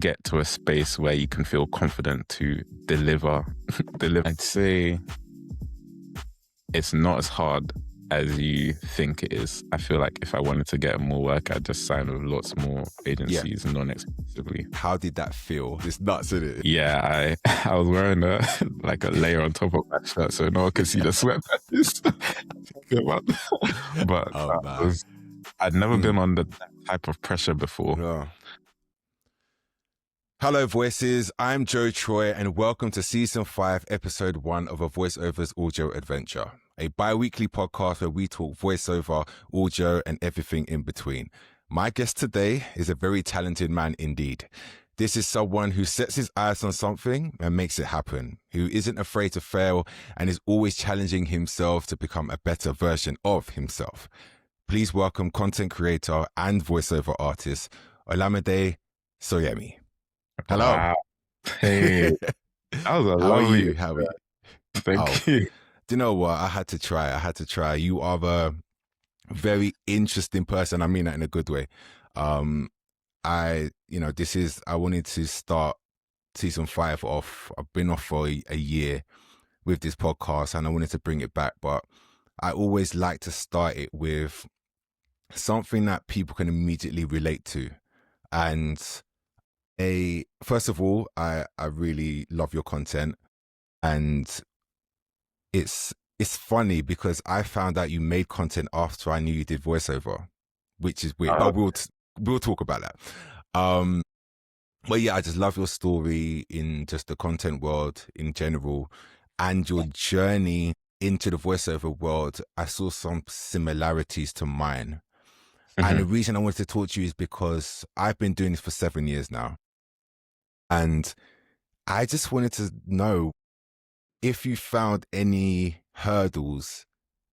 get to a space where you can feel confident to deliver. I'd say it's not as hard as you think it is. I feel like if I wanted to get more work, I'd just sign with lots more agencies non-exclusively. How did that feel? It's nuts, isn't it? Yeah, I was wearing a layer on top of my shirt so no one could see the sweat patches. But I'd never been under that type of pressure before. Yeah. Hello, Voices. I'm Joe Troy, and welcome to Season 5, Episode 1 of a VOICEOVER'S audio adventure, a bi-weekly podcast where we talk voiceover, audio, and everything in between. My guest today is a very talented man indeed. This is someone who sets his eyes on something and makes it happen, who isn't afraid to fail and is always challenging himself to become a better version of himself. Please welcome content creator and voiceover artist, Olamide Soyemi. Hello. Wow. Hey, that was a lovely. How are you? Thank you. Do you know what? I had to try. You are a very interesting person. I mean that in a good way. I wanted to start Season 5 off. I've been off for a year with this podcast and I wanted to bring it back, but I always like to start it with something that people can immediately relate to. And first of all, I really love your content, and it's funny because I found out you made content after I knew you did voiceover, which is weird, but we'll talk about that. But yeah, I just love your story in just the content world in general, and your journey into the voiceover world. I saw some similarities to mine. And the reason I wanted to talk to you is because I've been doing this for 7 years now. And I just wanted to know if you found any hurdles,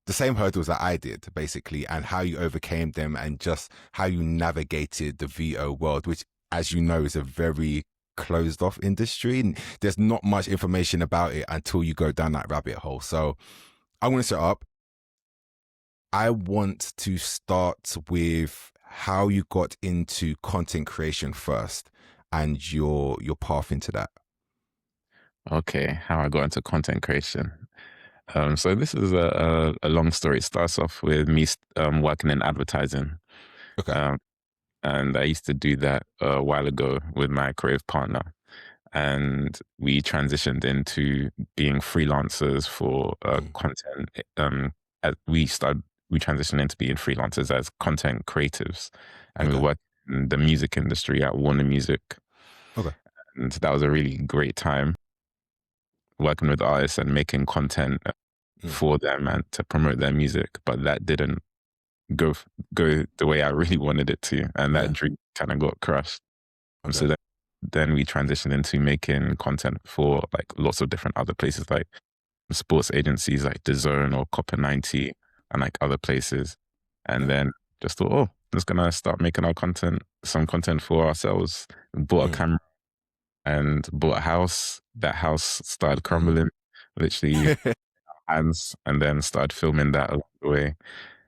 the same hurdles that I did, basically, and how you overcame them and just how you navigated the VO world, which, as you know, is a very closed off industry. And there's not much information about it until you go down that rabbit hole. So I want to set up. I want to start with how you got into content creation first and your path into that. Okay, how I got into content creation. So this is a long story. It starts off with me working in advertising. Okay. And I used to do that a while ago with my creative partner. And we transitioned into being freelancers for content. We transitioned into being freelancers as content creatives. And we worked in the music industry at Warner Music. Okay. And that was a really great time working with artists and making content for them and to promote their music. But that didn't go the way I really wanted it to. And that dream kind of got crushed. So then we transitioned into making content for like lots of different other places, like sports agencies like The Zone or Copper 90 and like other places. And then just thought, I'm just gonna start making some content for ourselves. We bought a camera and bought a house. That house started crumbling, literally hands, and then started filming that along the way.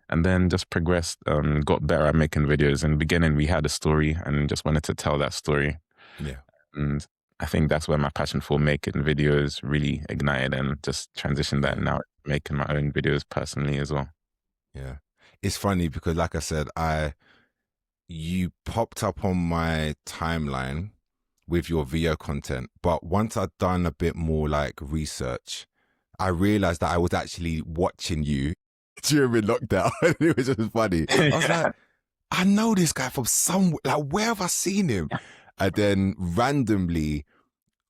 And then just progressed, got better at making videos. In the beginning, we had a story and just wanted to tell that story. Yeah. And I think that's where my passion for making videos really ignited, and just transitioned that now, making my own videos personally as well. Yeah. It's funny because, like I said, you popped up on my timeline with your VO content, but once I'd done a bit more like research, I realized that I was actually watching you during lockdown. It was just funny. I was like, I know this guy from somewhere. Like, where have I seen him? And then randomly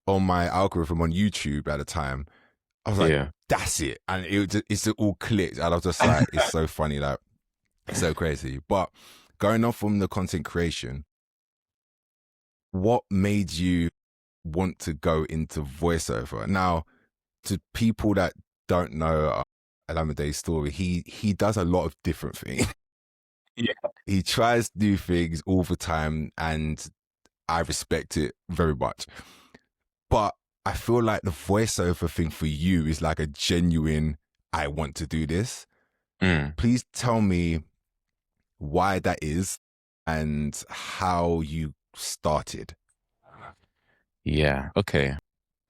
on my algorithm on YouTube at the time, I was like, that's it. And it's all clicked. And I was just like, it's so funny. Like, it's so crazy. But going on from the content creation, what made you want to go into voiceover? Now, to people that don't know Olamide's story, he does a lot of different things. Yeah. He tries new things all the time, and I respect it very much. But I feel like the voiceover thing for you is like a genuine, I want to do this. Please tell me why that is and how you started. Yeah. Okay.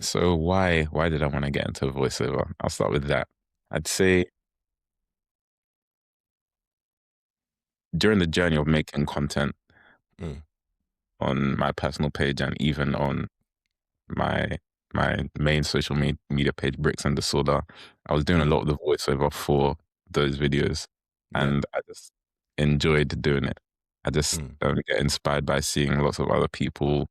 So why did I want to get into voiceover? I'll start with that. I'd say during the journey of making content Mm, on my personal page and even on my main social media page, Bricks and Disorder, I was doing a mm, lot of the voiceover for those videos, yeah. and I just enjoyed doing it. I just Mm, get inspired by seeing lots of other people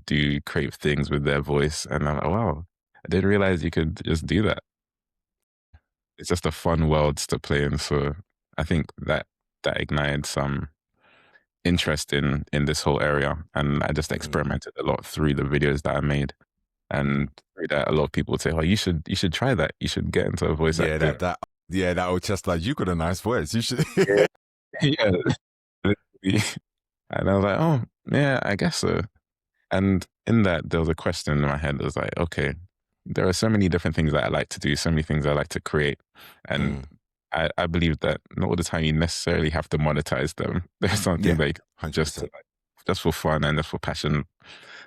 do creative things with their voice, and I'm like, wow, I didn't realize you could just do that. It's just a fun world to play in. So I think that ignited some interest in this whole area, and I just mm. experimented a lot through the videos that I made. And through that, a lot of people would say, "Oh, you should try that. You should get into voice Yeah, acting." that was just like, you got a nice voice. You should. Yeah, yeah. Literally. And I was like, "Oh, yeah, I guess so." And in that, there was a question in my head that was like, "Okay, there are so many different things that I like to do, so many things I like to create, and Mm, I believe that not all the time you necessarily have to monetize them. There's something yeah, like just to, 100%. like, just for fun and just for passion.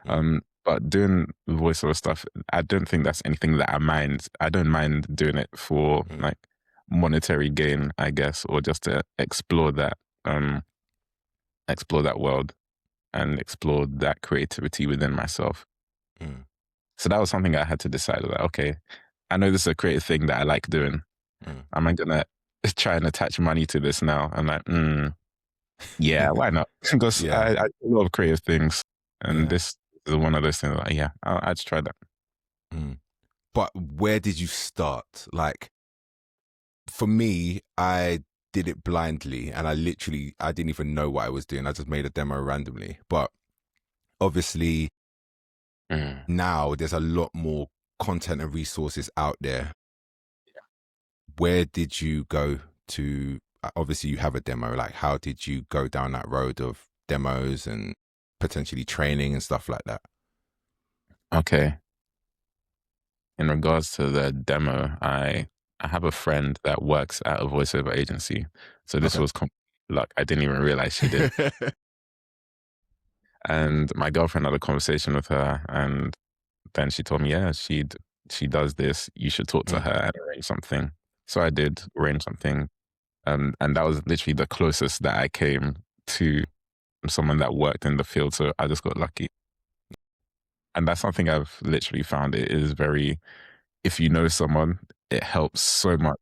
Mm, But doing voiceover stuff, I don't think that's anything that I mind. I don't mind doing it for mm, like monetary gain, I guess, or just to um explore that world and explore that creativity within myself. mm, So that was something I had to decide that, okay, I know this is a creative thing that I like doing. mm. Am I gonna try and attach money to this now? I'm like, yeah, why not? Because Yeah, I do a lot of creative things, and yeah. this is one of those things. Like, yeah, I'll just try that. Mm. But where did you start? Like, for me, I did it blindly and I didn't even know what I was doing. I just made a demo randomly. But obviously, Mm. now there's a lot more content and resources out there. Where did you go to? Obviously, you have a demo. Like, how did you go down that road of demos and potentially training and stuff like that? Okay. In regards to the demo, I have a friend that works at a voiceover agency, so this Okay. was complete luck. I didn't even realize she did. And my girlfriend had a conversation with her, and then she told me, yeah, she does this. You should talk to Mm, her and arrange something. So I did arrange something, and that was literally the closest that I came to someone that worked in the field. So I just got lucky, and that's something I've literally found. It is very, if you know someone, it helps so much.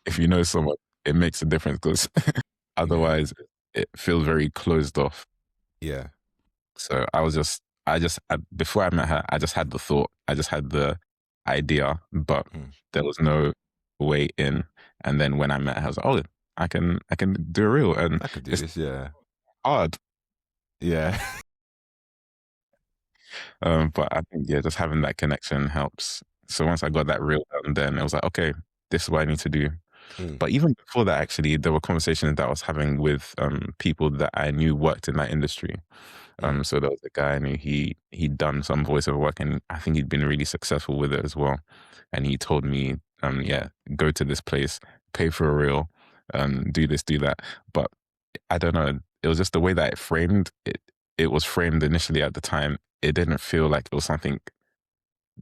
If you know someone, it makes a difference because yeah. otherwise it feels very closed off. Yeah. So before I met her, I just had the thought, I just had the idea, but Mm, there was no way in. And then when I met her, I was like, oh, I can do a reel, and I could do it's this. Yeah. hard. Yeah. But I think yeah, just having that connection helps. So once I got that reel done, then it was like, okay, this is what I need to do. Mm, But even before that, actually, there were conversations that I was having with people that I knew worked in that industry. mm, So there was a guy I knew he'd done some voiceover work, and I think he'd been really successful with it as well. And he told me, yeah, go to this place, pay for a reel, do this, do that. But I don't know, it was just the way that it framed it. It was framed initially at the time. It didn't feel like it was something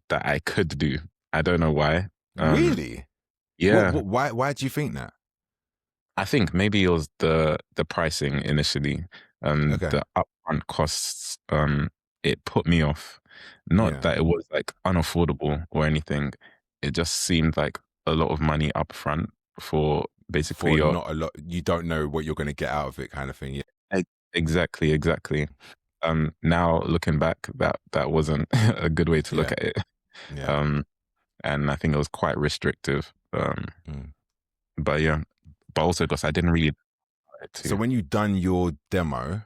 that I could do. I don't know why. Um, really? yeah, Why do you think that? I think maybe it was the pricing initially, Okay. the upfront costs. It put me off. Not Yeah. that it was like unaffordable or anything. It just seemed like a lot of money upfront for basically For your not a lot, you don't know what you're going to get out of it, kind of thing. Yeah. e- exactly, exactly. Now looking back, that wasn't a good way to look Yeah. at it. Yeah. Um, and I think it was quite restrictive. Mm. But yeah, but also because I didn't really know it So too. when you done your demo,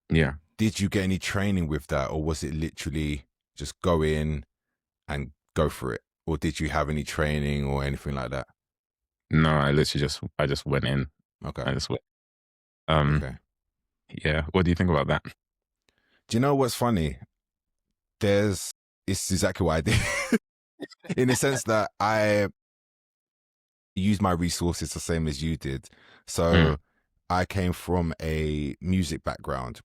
Yeah. did you get any training with that, or was it literally just go in and go for it, or did you have any training or anything like that? No, I just went in. Okay. I just went. Um, Okay. yeah. What do you think about that? Do you know what's funny? There's It's exactly what I did in the sense that I use my resources the same as you did. Mm, So I came from a music background.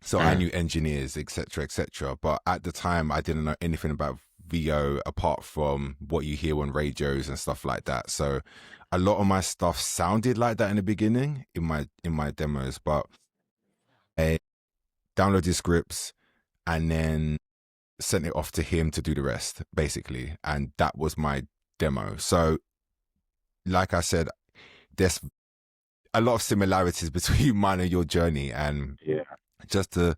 So I knew engineers, etc., etc. But at the time, I didn't know anything about VO apart from what you hear on radios and stuff like that. So a lot of my stuff sounded like that in the beginning in my demos, but I downloaded scripts and then sent it off to him to do the rest, basically. And that was my demo. So, like I said, there's a lot of similarities between mine and your journey, and Yeah. just the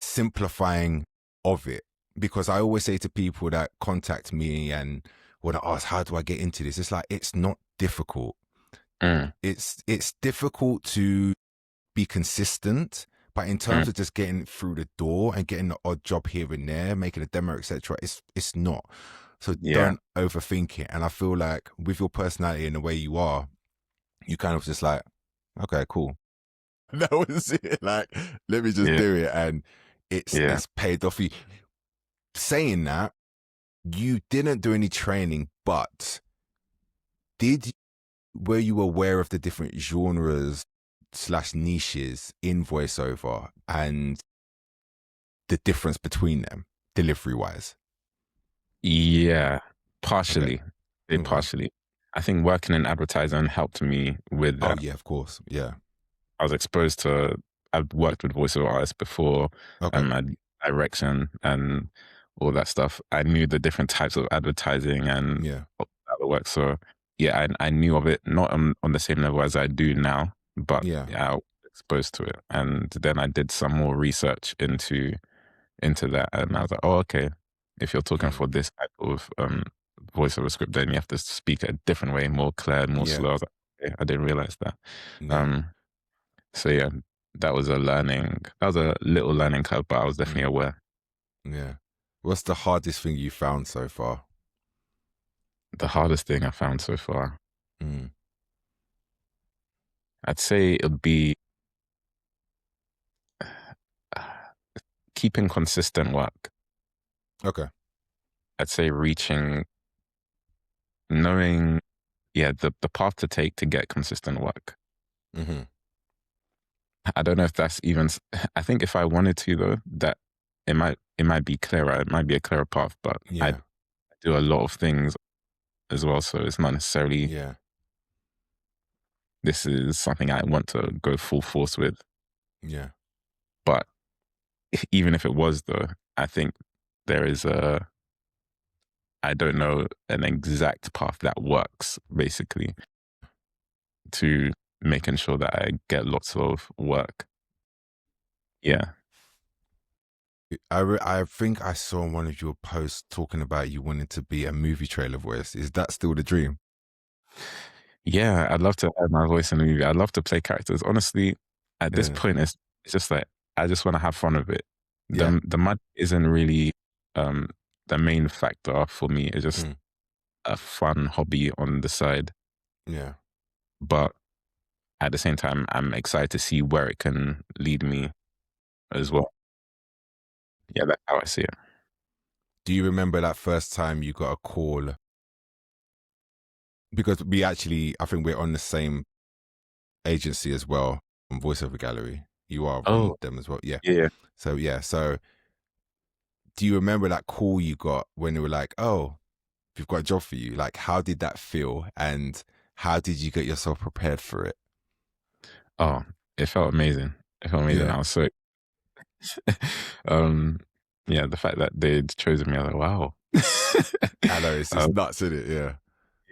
simplifying of it. Because I always say to people that contact me and want to ask, how do I get into this? It's like, it's not difficult. It's difficult to be consistent, but in terms of just getting through the door and getting the odd job here and there, making a demo, etc., it's not. So don't overthink it. And I feel like with your personality and the way you are, you kind of just like, okay, cool. That was it. Like, let me just do it, and it's paid off. You saying that, you didn't do any training, but were you aware of the different genres / niches in voiceover and the difference between them delivery wise? Yeah, partially. Partially. I think working in advertising helped me with that. Oh yeah, of course. Yeah. I was exposed to, I've worked with voiceover artists before, direction and all that stuff. I knew the different types of advertising and how it works. So yeah, I knew of it, not on the same level as I do now, but I was exposed to it. And then I did some more research into that, and I was like, oh, okay, if you're talking for this type of voiceover script, then you have to speak a different way, more clear, more slow. I was like, okay, I didn't realize that. So yeah, that was a little learning curve, but I was definitely aware. Yeah. What's the hardest thing you found so far? The hardest thing I found so far, I'd say it would be keeping consistent work. Okay. I'd say knowing, the path to take to get consistent work. I don't know if that's even, I think if I wanted to though, that it might be clearer. It might be a clearer path, but I do a lot of things as well. So it's not necessarily, this is something I want to go full force with. Yeah. But even if it was though, I think there is I don't know an exact path that works basically to making sure that I get lots of work. Yeah. I think I saw one of your posts talking about you wanting to be a movie trailer voice. Is that still the dream? Yeah, I'd love to have my voice in a movie. I'd love to play characters. Honestly, at this point, it's just like, I just want to have fun with it. The money isn't really the main factor for me. It's just a fun hobby on the side. Yeah. But at the same time, I'm excited to see where it can lead me as well. Yeah, that's how I see it. Do you remember that first time you got a call? Because I think we're on the same agency as well on VoiceOver Gallery. You are on them as well. Yeah. Yeah. So do you remember that call you got when they were like, oh, we've got a job for you? Like, how did that feel? And how did you get yourself prepared for it? Oh, it felt amazing. It felt amazing. I was so the fact that they'd chosen me, I was like, wow. I know, it's just nuts, isn't it? Yeah.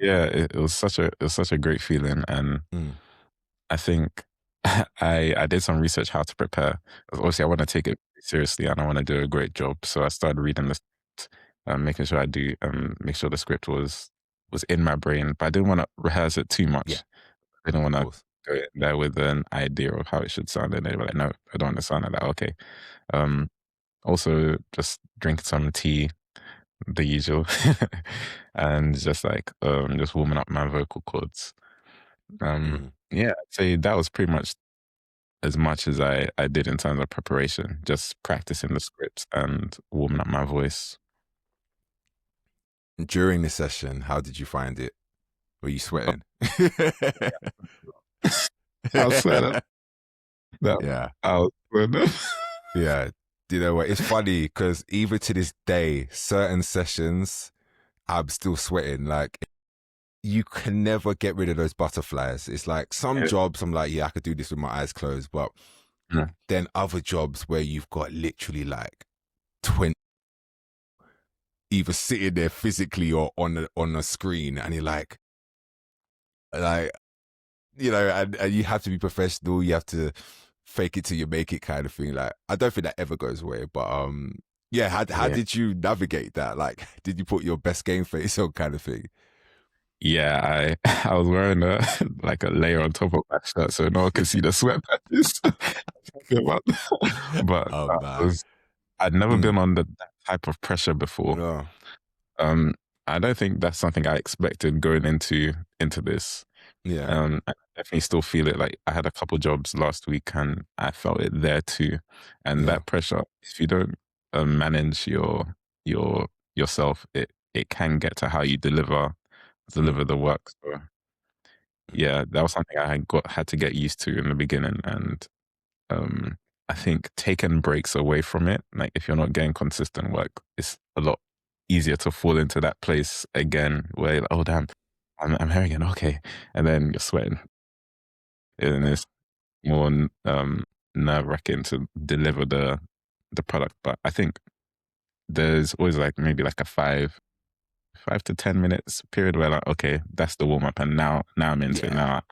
Yeah, it was such a great feeling, and I think I did some research how to prepare. Obviously, I want to take it seriously and I want to do a great job. So I started reading the script, making sure make sure the script was in my brain, but I didn't want to rehearse it too much. Yeah. I didn't want to go in there with an idea of how it should sound, and they were like, no, I don't want to sound like that. Okay. Also, just drinking some tea, the usual, and just like just warming up my vocal cords. Yeah, I'd say that was pretty much as much as I did in terms of preparation, just practicing the scripts and warming up my voice. During the session, how did you find it? Were you sweating? I was sweating. Yeah. I was sweating. Yeah. You know what? It's funny because even to this day, certain sessions, I'm still sweating. Like, you can never get rid of those butterflies. It's like some Yeah. jobs, I'm like, yeah, I could do this with my eyes closed. But Mm. then other jobs where you've got literally like 20 either sitting there physically or on a screen, and you're like and you have to be professional. You have to fake it till you make it, kind of thing. Like, I don't think that ever goes away. But yeah. How Yeah. did you navigate that? Like, did you put your best game face on, kind of thing? Yeah, I was wearing a like a layer on top of my shirt so no one could see the sweat patches. But Oh man. I'd never Mm. been under that type of pressure before. No. Um, I don't think that's something I expected going into this. Yeah. I definitely still feel it. Like I had a couple jobs last week and I felt it there too. And Yeah. that pressure, if you don't manage your yourself, it can get to how you Mm. deliver the work. So Mm. yeah, that was something I had to get used to in the beginning. And um, I think taking breaks away from it, like if you're not getting consistent work, it's a lot easier to fall into that place again where you're like, oh damn, I'm here again, okay, and then you're sweating, and it's more nerve wracking to deliver the product. But I think there's always like maybe like a 5 to 10 minutes period where like, okay, that's the warm up, and now I'm into it Yeah. now.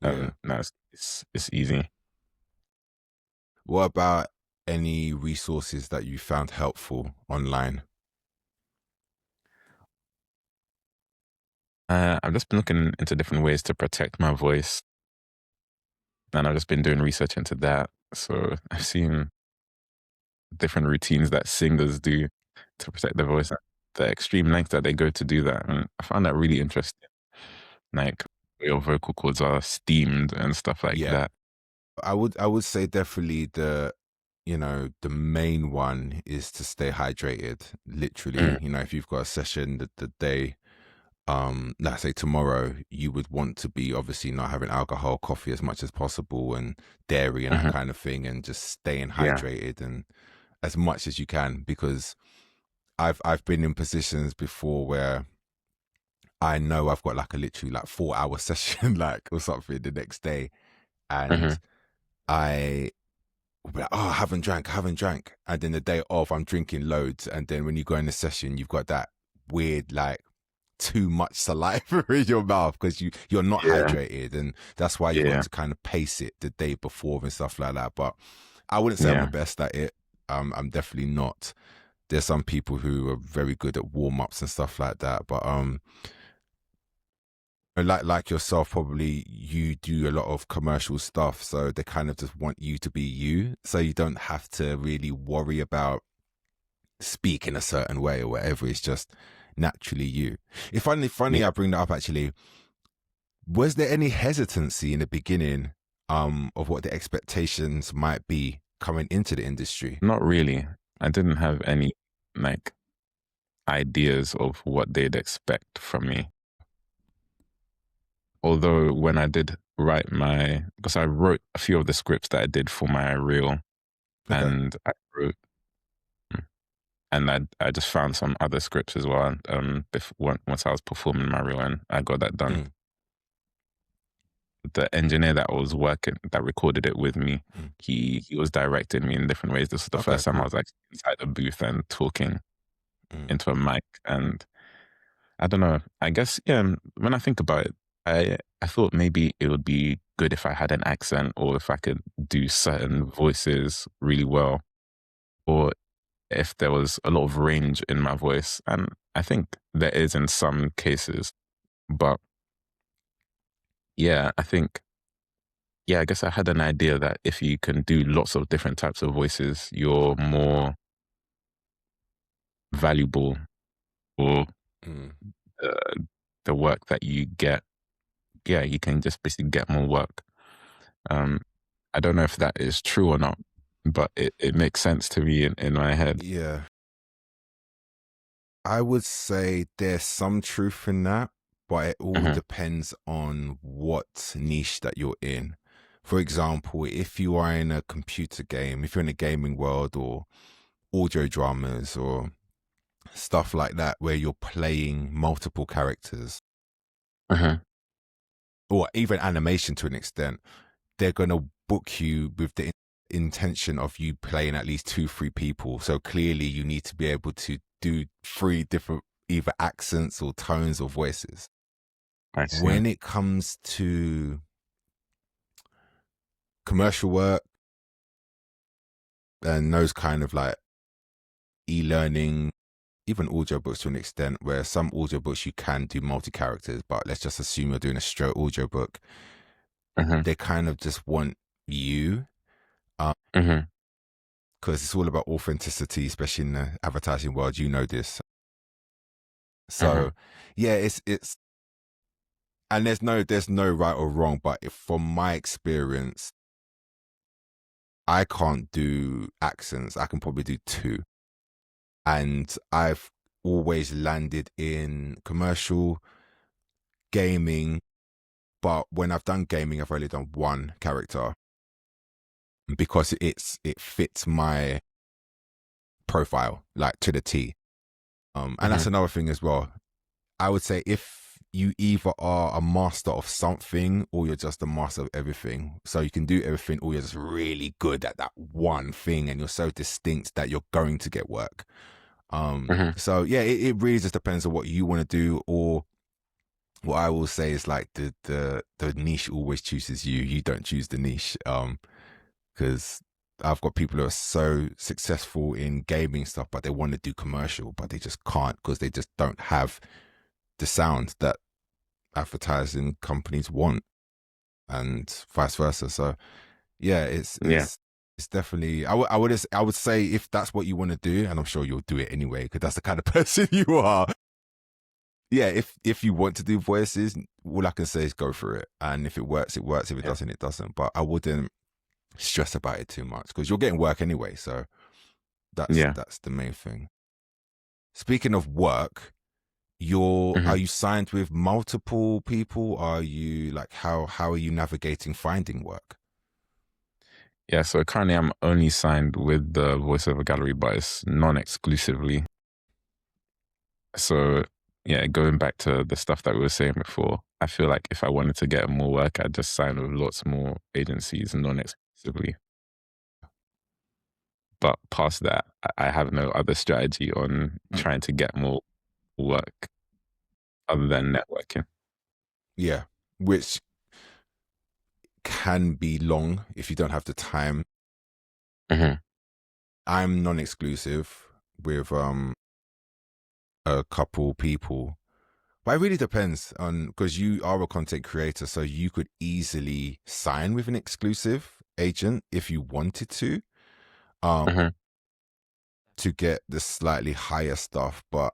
Yeah. Now it's easy. What about any resources that you found helpful online? I've just been looking into different ways to protect my voice, and I've just been doing research into that. So I've seen different routines that singers do to protect their voice, the extreme length that they go to do that. And I found that really interesting. Like your vocal cords are steamed and stuff like Yeah. that. I would say definitely the main one is to stay hydrated. Literally, Mm, if you've got a session the day, let's say tomorrow, you would want to be obviously not having alcohol, coffee as much as possible, and dairy and that mhm. kind of thing, and just staying Yeah. hydrated and as much as you can, because I've been in positions before where I know I've got like a literally like 4 hour session, like, or something the next day, and Hmm. I will be like, oh, I haven't drank. And then the day off, I'm drinking loads. And then when you go in the session, you've got that weird, like, too much saliva in your mouth because you're not Yeah. hydrated. And that's why you've got Yeah. to kind of pace it the day before and stuff like that. But I wouldn't say I'm the Yeah. best at it. I'm definitely not. There's some people who are very good at warm ups and stuff like that. But like yourself, probably you do a lot of commercial stuff, so they kind of just want you to be you, so you don't have to really worry about speaking a certain way or whatever. It's just naturally you. If funny, Yeah. I bring that up actually. Was there any hesitancy in the beginning of what the expectations might be coming into the industry? Not really. I didn't have any like ideas of what they'd expect from me. Although when I did write because I wrote a few of the scripts that I did for my reel, Okay. and I wrote, and I just found some other scripts as well. Once I was performing my reel, and I got that done. Mm, The engineer that recorded it with me, mm. he was directing me in different ways. This was the Okay, first time I cool. was like inside a booth and talking Mm, into a mic, and I don't know. I guess yeah. When I think about it, I thought maybe it would be good if I had an accent or if I could do certain voices really well, or if there was a lot of range in my voice. And I think there is in some cases, but yeah, I guess I had an idea that if you can do lots of different types of voices, you're more valuable for mm. uh, the work that you get. Yeah, you can just basically get more work. Um, I don't know if that is true or not, but it makes sense to me in my head. Yeah. I would say there's some truth in that, but it all Hmm. depends on what niche that you're in. For example, if you are in a computer game, if you're in a gaming world, or audio dramas or stuff like that, where you're playing multiple characters, Uh-huh. or even animation to an extent, they're going to book you with the intention of you playing at least 2, 3 people. So clearly you need to be able to do 3 different either accents or tones or voices. I see. When it comes to commercial work and those kind of like e-learning, even audiobooks to an extent, where some audiobooks you can do multi-characters, but let's just assume you're doing a straight audiobook. Uh-huh. They kind of just want you, Uh-huh. because it's all about authenticity, especially in the advertising world. You know this. So yeah, it's and there's no right or wrong, but from my experience, I can't do accents. I can probably do 2. And I've always landed in commercial, gaming, but when I've done gaming, I've only done 1 character because it fits my profile like to the T. And that's another thing as well. I would say if you either are a master of something or you're just a master of everything. So you can do everything, or you're just really good at that one thing and you're so distinct that you're going to get work. So yeah, it really just depends on what you want to do. Or what I will say is like the niche always chooses you. You don't choose the niche. Because I've got people who are so successful in gaming stuff, but they want to do commercial, but they just can't because they just don't have the sound that advertising companies want, and vice versa. So yeah, it's definitely, I would say if that's what you want to do, and I'm sure you'll do it anyway because that's the kind of person you are. Yeah, if you want to do voices, all I can say is go for it, and if it works, it works. If it doesn't, it doesn't. But I wouldn't stress about it too much because you're getting work anyway. So that's the main thing. Speaking of work, are you signed with multiple people? Are you like, how are you navigating finding work? Yeah, so currently I'm only signed with the VoiceOver Gallery, but it's non-exclusively. So yeah, going back to the stuff that we were saying before, I feel like if I wanted to get more work, I'd just sign with lots more agencies non-exclusively. But past that, I have no other strategy on trying to get more work other than networking. Yeah, which can be long if you don't have the time. I'm non-exclusive with a couple people, but it really depends on, because you are a content creator, so you could easily sign with an exclusive agent if you wanted to get the slightly higher stuff. But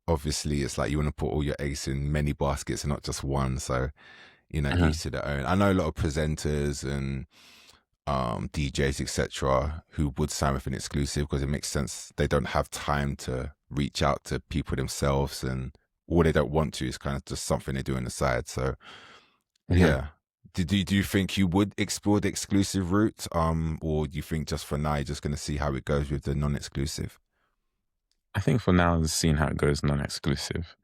obviously it's like you want to put all your eggs in many baskets and not just one. So, you know, each to their own. I know a lot of presenters and DJs, etc., who would sign with an exclusive because it makes sense. They don't have time to reach out to people themselves, and all they don't want to is kind of just something they do on the side. So yeah. Do you think you would explore the exclusive route, or do you think just for now you're just going to see how it goes with the non-exclusive? I think for now, seeing how it goes non-exclusive.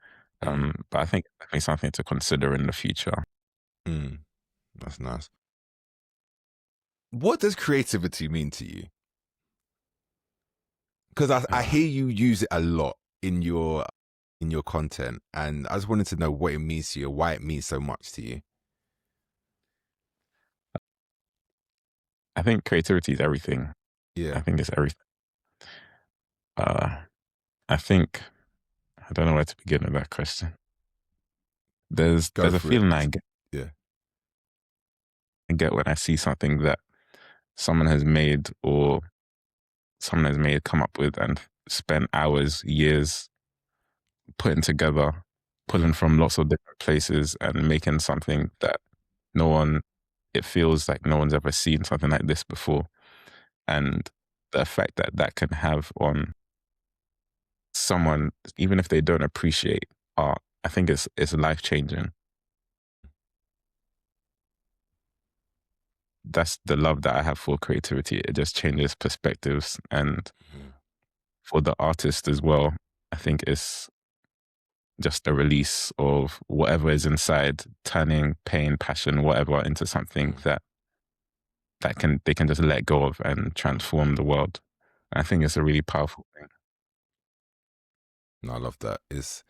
But I think definitely something to consider in the future. That's nice. What does creativity mean to you? Because I hear you use it a lot in your content, and I just wanted to know what it means to you, why it means so much to you. I think creativity is everything. Yeah. I think it's everything. I think, I don't know where to begin with that question. There's a feeling I get. Yeah. I get when I see something that someone has made come up with and spent hours, years putting together, pulling from lots of different places and making something that it feels like no one's ever seen something like this before. And the effect that that can have on someone, even if they don't appreciate art, I think it's life-changing. that's the love that I have for creativity. It just changes perspectives, and for the artist as well, I think it's just a release of whatever is inside, turning pain, passion, whatever into something that they can just let go of and transform the world. I think it's a really powerful thing. No, I love that. It's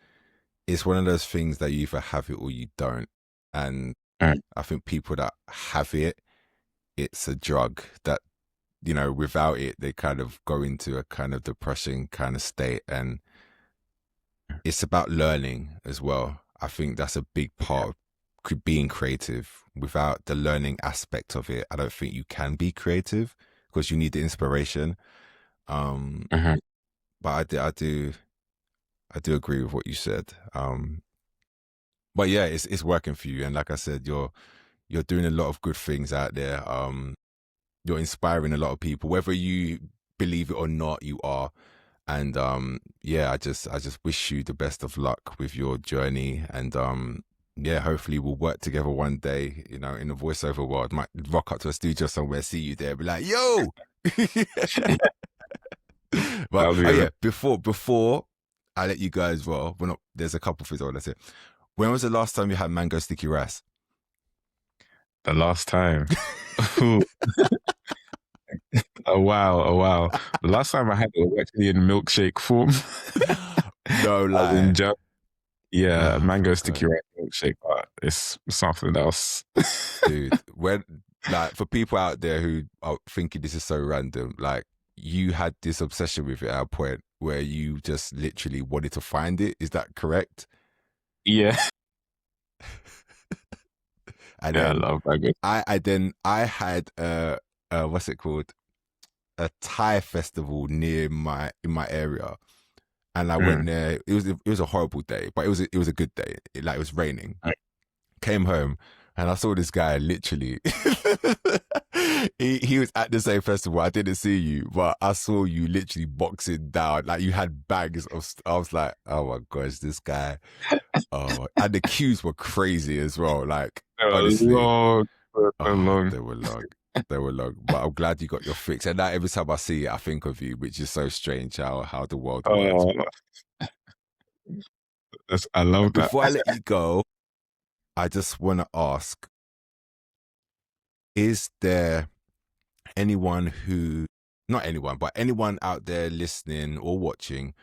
one of those things that you either have it or you don't. And I think people that have it, it's a drug that, you know, without it, they kind of go into a kind of depression kind of state. And it's about learning as well. I think that's a big part of being creative. Without the learning aspect of it, I don't think you can be creative, because you need the inspiration. But I do agree with what you said. But yeah, it's working for you, and like I said, you're doing a lot of good things out there. You're inspiring a lot of people, whether you believe it or not. You are, and yeah, I just wish you the best of luck with your journey, and yeah, hopefully we'll work together one day. You know, in the voiceover world, might rock up to a studio somewhere, see you there, be like, yo. But yeah, before I let you guys roll, there's a couple things I want to say. When was the last time you had mango sticky rice? The last time? Oh wow. The last time I had it was actually in milkshake form. No lie. Yeah, mango sticky rice milkshake, but it's something else. Dude, when, like, for people out there who are thinking this is so random, like, you had this obsession with it at a point where you just literally wanted to find it. Is that correct? Yeah. And yeah, then I love mango. I had what's it called? A Thai festival in my area. And I went there. It was a horrible day, but it was a good day. It was raining. Came home and I saw this guy literally. he was at the same festival. I didn't see you, but I saw you literally boxing down. Like, you had bags of. I was like, oh my gosh, this guy. Oh, and the queues were crazy as well. Like, honestly, long. They were long. They were long, but I'm glad you got your fix. And now every time I see it, I think of you, which is so strange how the world works. I love that. Before I let you go, I just want to ask, is there anyone not anyone, but anyone out there listening or watching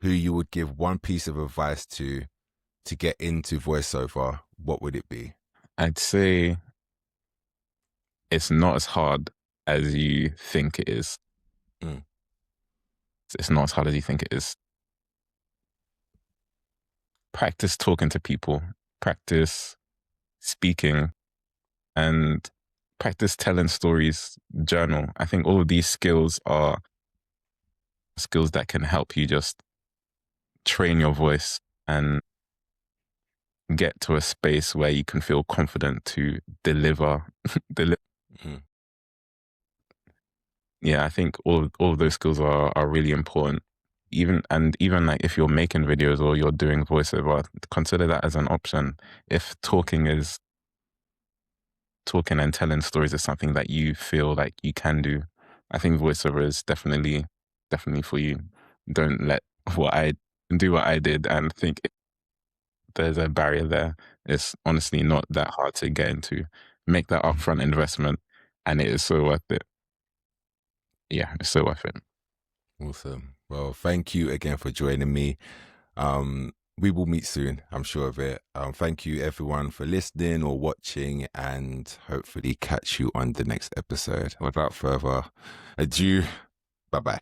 who you would give one piece of advice to get into voiceover? What would it be? I'd say it's not as hard as you think it is. It's not as hard as you think it is. Practice talking to people, practice speaking, and practice telling stories, journal. I think all of these skills are skills that can help you just train your voice and get to a space where you can feel confident to deliver. Yeah, I think all of those skills are really important. Even like if you're making videos or you're doing voiceover, consider that as an option. If talking and telling stories is something that you feel like you can do, I think voiceover is definitely for you. Don't let what I did and think there's a barrier there. It's honestly not that hard to get into. Make that upfront investment, and it is so worth it. Yeah, it's so worth it. Awesome. Well, thank you again for joining me. We will meet soon, I'm sure of it. Thank you everyone for listening or watching, and hopefully catch you on the next episode. Without further ado, bye-bye.